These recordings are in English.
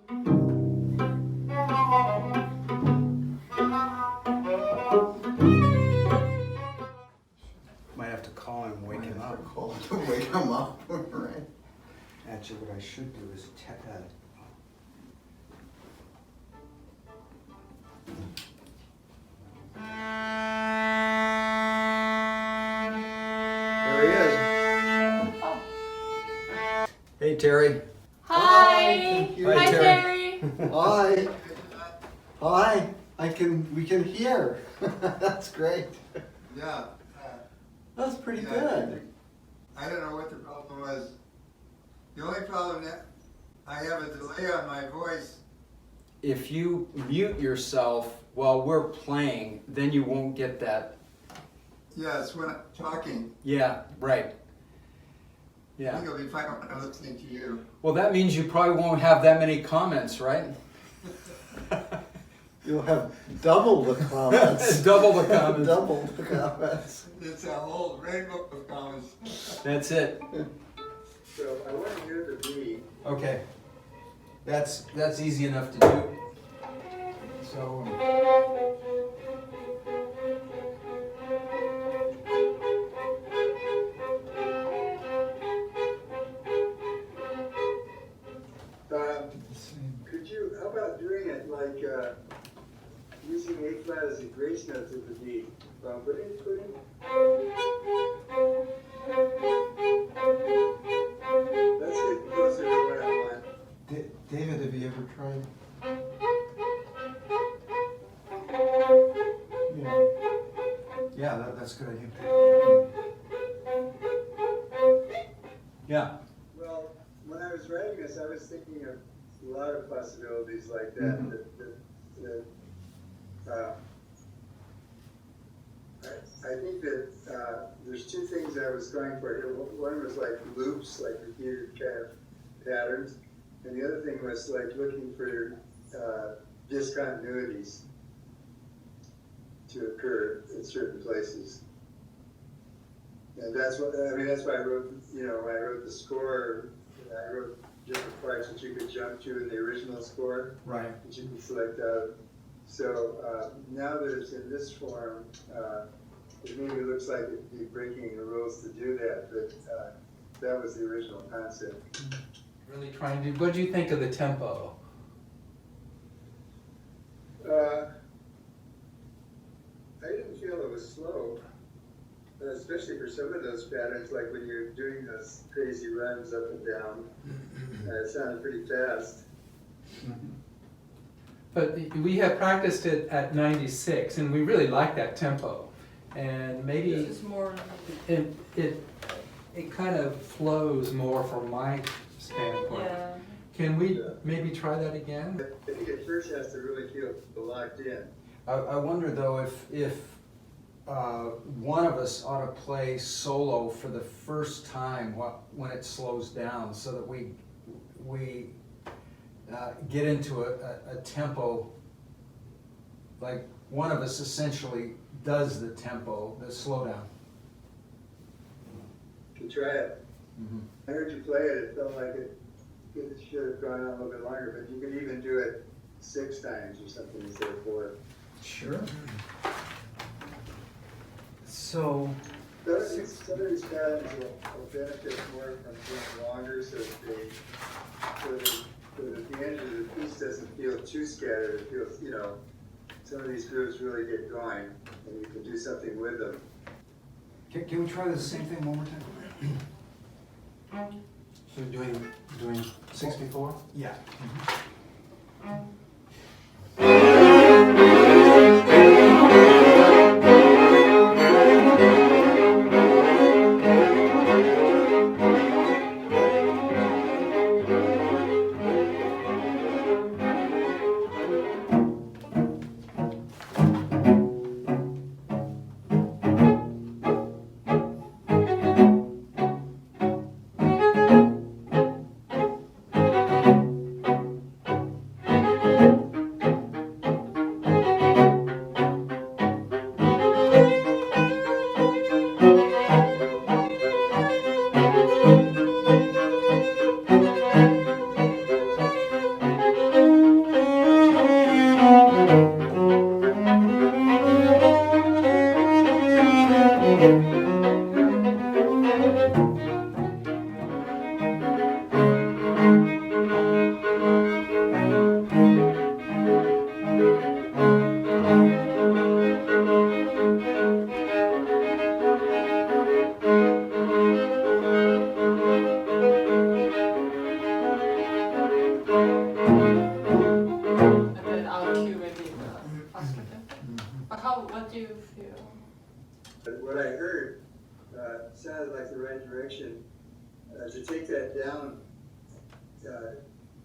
Might have to call him, wake him up. Call him to wake him up, right? Actually, what I should do is There he is. Hey, Terry. Hi. Hi, Hi, Terry. Terry. Hi. Hi. We can hear. That's great. Yeah. That's pretty Yeah, good. I don't know what the problem was. The only problem that I have a delay on my voice. If you mute yourself while we're playing, then you won't get that. Yes, when I'm talking. Yeah, right. I Yeah. think it'll be fine when I'm listening to you. Well, that means you probably won't have that many comments, right? You'll have double the comments. Double the comments. Double the comments. It's a whole rainbow of comments. That's it. So I want to hear the B. Okay. That's easy enough to do. So. Could you, how about doing it like using A flat as a grace note to the D? Put in. Let's get closer to what I want. David, have you ever tried? Yeah, that's a good idea. Yeah. Well, when I was writing this, I was thinking of a lot of possibilities like that. Mhm. I think that there's two things I was going for here. One was like loops, like repeated kind of patterns, and the other thing was like looking for discontinuities to occur in certain places. And that's what that's why I wrote. When I wrote the score, I wrote different parts that you could jump to in the original score, Right. that you can select out. So now that it's in this form, it maybe looks like it'd be breaking the rules to do that, but that was the original concept. Really trying to. What do you think of the tempo? I didn't feel it was slow, especially for some of those patterns, like when you're doing those crazy runs up and down. It sounded pretty fast. But we have practiced it at 96, and we really like that tempo. And maybe This is more. it kind of flows more from my standpoint. Yeah. Can we Yeah. maybe try that again? I think it first has to really feel locked in. I wonder though if one of us ought to play solo for the first time when it slows down, so that we get into a tempo. Like one of us essentially does the tempo, the slowdown. You can try it. Mm-hmm. I heard you play it. It felt like it should have gone on a little bit longer, but you could even do it 6 times or something instead of 4. Sure. So, Some of these patterns will benefit more from being longer, so that at the end of the piece doesn't feel too scattered. It feels, some of these grooves really get going, and you can do something with them. Can we try the same thing one more time? So doing 64? Yeah. what do you feel? But what I heard sounded like the right direction to take that down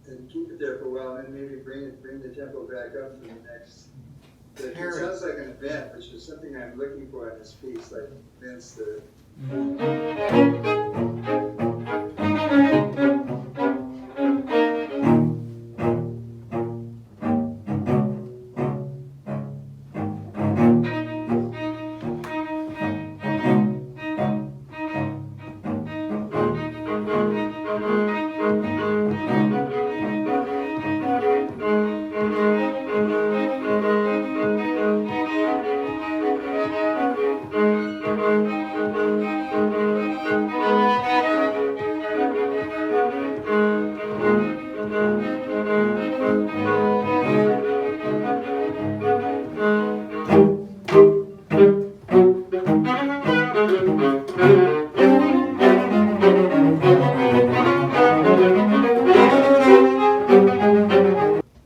and keep it there for a while, and then maybe bring the tempo back up for the next. But it Terry. sounds like an event, which is something I'm looking for in this piece, like events that.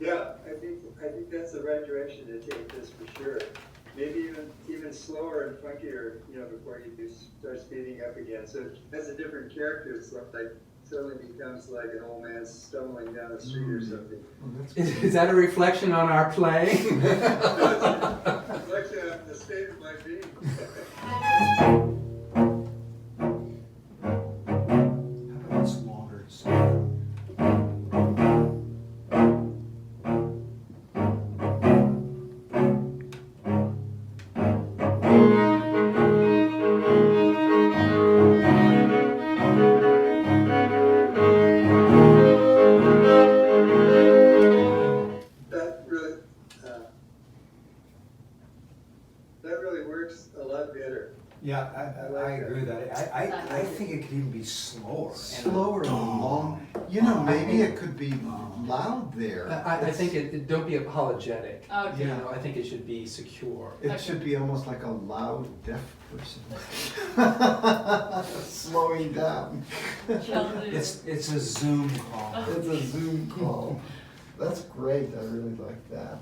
Yeah, I think that's the right direction to take this for sure. Maybe even slower and funkier, before you start speeding up again. So it has a different character. It's like suddenly becomes like an old man stumbling down the street or something. Well, that's Is that a reflection on our playing? Reflection on the state of my being. How about it's longer? That really works a lot better. Yeah, I agree with that. I think it could even be slower. Slower and long. Maybe it could be loud there. I think it don't be apologetic. Okay. Yeah. I think it should be secure. It should be almost like a loud deaf person. Slowing down. Shall do. It's a Zoom call. It's a Zoom call. That's great, I really like that.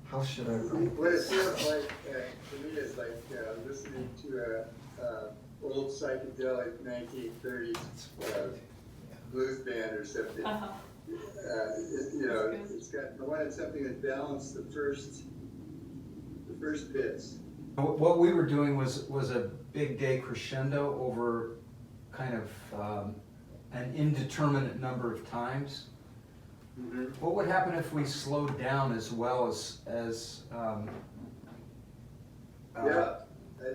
How should I write What it this? feels like to me is like listening to a old psychedelic 1930s blues band or something. Uh-huh. It's got I wanted something that balanced the first bits. What we were doing was a big day crescendo over kind of an indeterminate number of times. Mm-hmm. What would happen if we slowed down as well as Yeah, I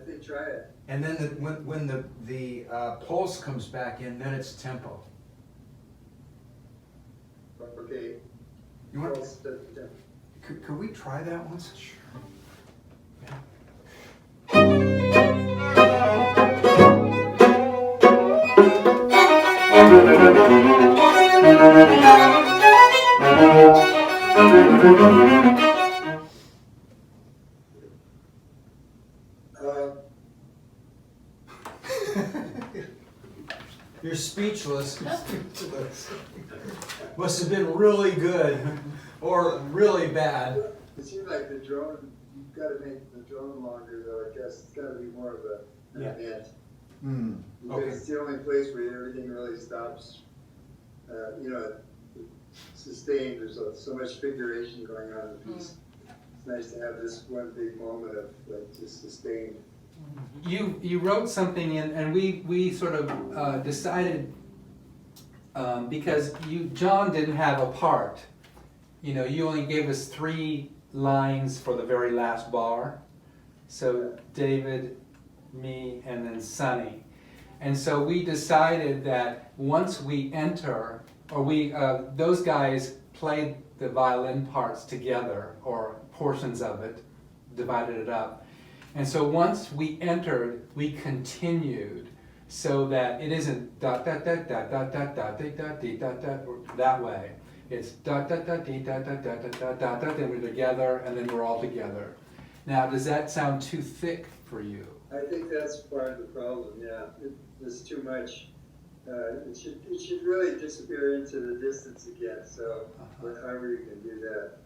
think try it. and then when the pulse comes back in, then it's tempo. Okay. You want? Pulse, Could we try that once? Sure. You're speechless. Must have been really good or really bad. It seems like the drone, you've got to make the drone longer though, I guess. It's got to be more of an event. Because Okay. it's the only place where everything really stops, sustained. There's so much figuration going on in the piece. It's nice to have this one big moment of like just sustained. You wrote something in, and we sort of decided because John didn't have a part. You only gave us 3 lines for the very last bar. So David, me, and then Sonny. And so we decided that once we enter, or those guys played the violin parts together, or portions of it, divided it up. And so once we entered, we continued, so that it isn't da da da da da da da da da da da that way. It's da da da da da da da da da da, then we're together, and then we're all together. Now, does that sound too thick for you? I think that's part of the problem, yeah. There's too much. It should really disappear into the distance again, so however you can do that.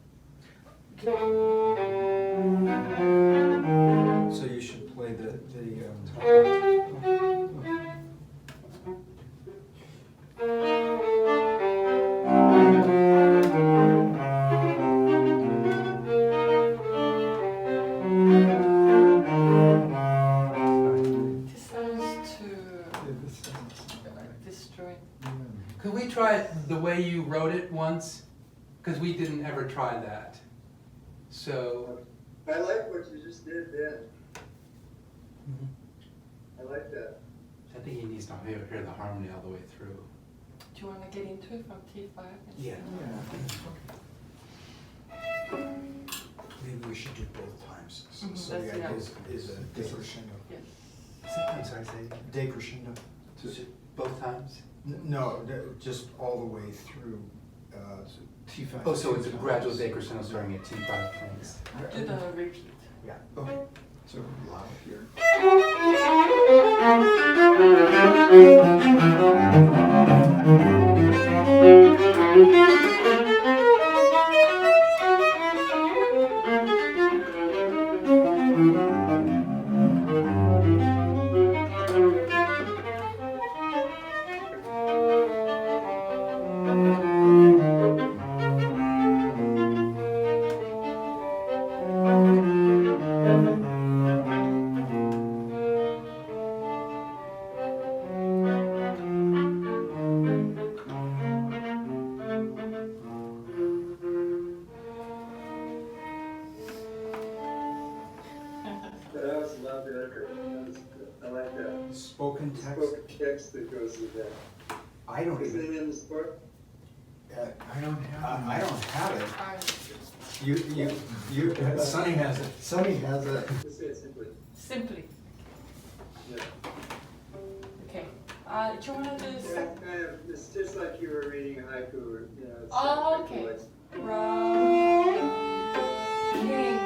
way you wrote it once? Because we didn't ever try that. So, I like what you just did then. I like that. I think he needs to hear the harmony all the way through. Do you want to get into it from T5? Yeah. Maybe we should do both times. So Mhm, the that's- idea yeah. is a decrescendo. Yes. I'm sorry, say Decrescendo. both times? No, just all the way through T5. Oh, so it's a gradual decrescendo starting at T5, thanks. Do the repeat. Yeah, okay. So loud here. But I always love the other. I like that. Spoken text? Spoken text that goes with that. I don't Isn't even, it in the sport? I don't have it. Fine. Sonny has it. Sonny has it. Just say it simply. Simply. Yeah. Okay. Do you want to do Yeah, sec- kind of, it's just like you were reading a haiku or, you know. It's Oh, like okay. like- Round King.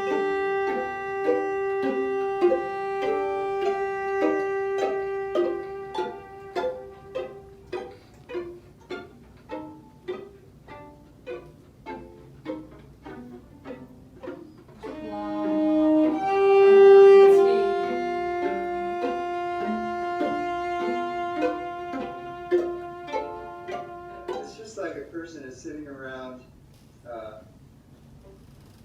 It's just like a person is sitting around,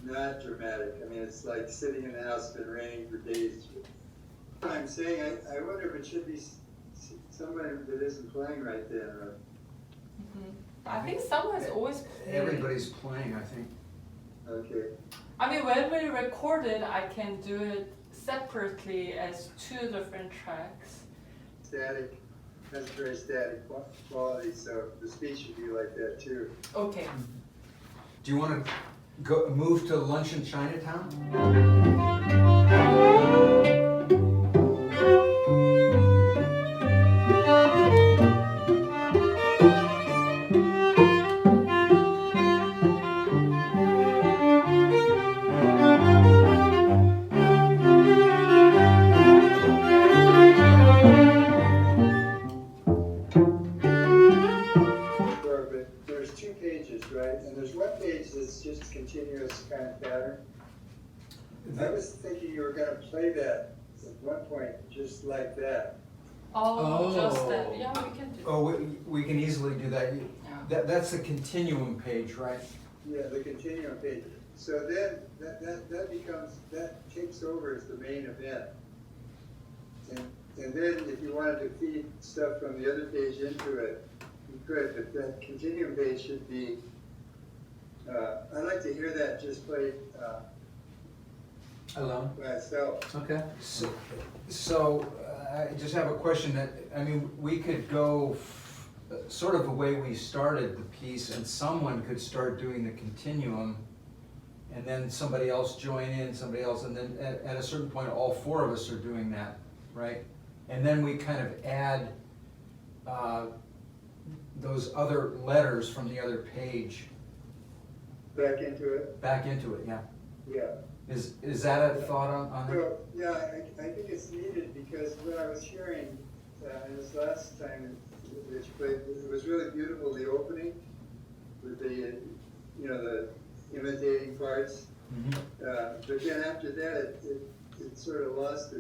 not dramatic. I mean, it's like sitting in the house, been raining for days. I'm saying, I wonder if it should be somebody that isn't playing right then, or, I think someone's always playing. Everybody's playing, I think. okay. I mean, when we record it, I can do it separately as two different tracks. Static, has very static quality, so the speech should be like that too. Okay. Do you want to move to lunch in Chinatown? Sure, but there's two pages, right? And there's one page that's just continuous kind of pattern. I was thinking you were gonna play that at one point, just like that. Oh, just Oh. that. Yeah, we can do. Oh, we can easily do that. Yeah. That's the continuum page, right? Yeah, the continuum page. So then, that becomes, that takes over as the main event. And then if you wanted to feed stuff from the other page into it, you could, but that continuum page should be, I'd like to hear that just played, Alone? by itself. Okay. So I just have a question that, I mean, we could go sort of the way we started the piece, and someone could start doing the continuum, and then somebody else join in, somebody else, and then at a certain point, all four of us are doing that, right? And then we kind of add those other letters from the other page Back into it, back into it, yeah. yeah. Is that a thought on it? Well, yeah, I think it's needed because what I was hearing in this last time that you played, it was really beautiful, the opening with the, you know, the imitating parts. Mhm. But then after that, it sort of lost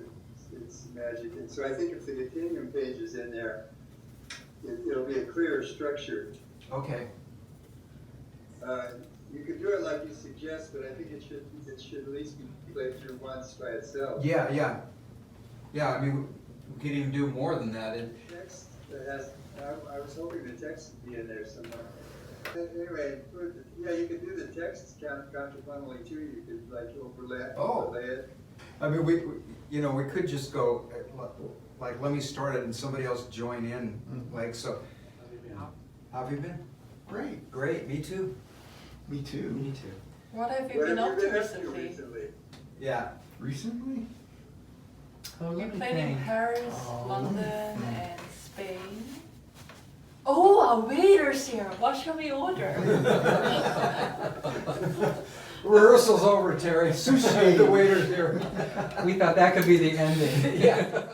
its magic. And so I think if the continuum page is in there, it'll be a clearer structure. Okay. You could do it like you suggest, but I think it should at least be played through once by itself. Yeah, yeah. Yeah, I mean, we could even do more than that. Text that has, I was hoping the text would be in there somewhere. Anyway, yeah, you could do the text counterpunkally too, you could like overlay Oh. it. I mean, you know, we could just go, like, let me start it and somebody else join in, like, so. How have you been? Great, Great, me too. me too. Me too. What have you What been have up you to been up to recently? recently? Yeah, Recently? Oh, You let me played in think. Paris, Oh, London, let me think. and Spain. Oh, our waiter's here. What shall we order? rehearsal's over, Terry. Sushi. The waiter's here. We thought that could be the ending. Yeah.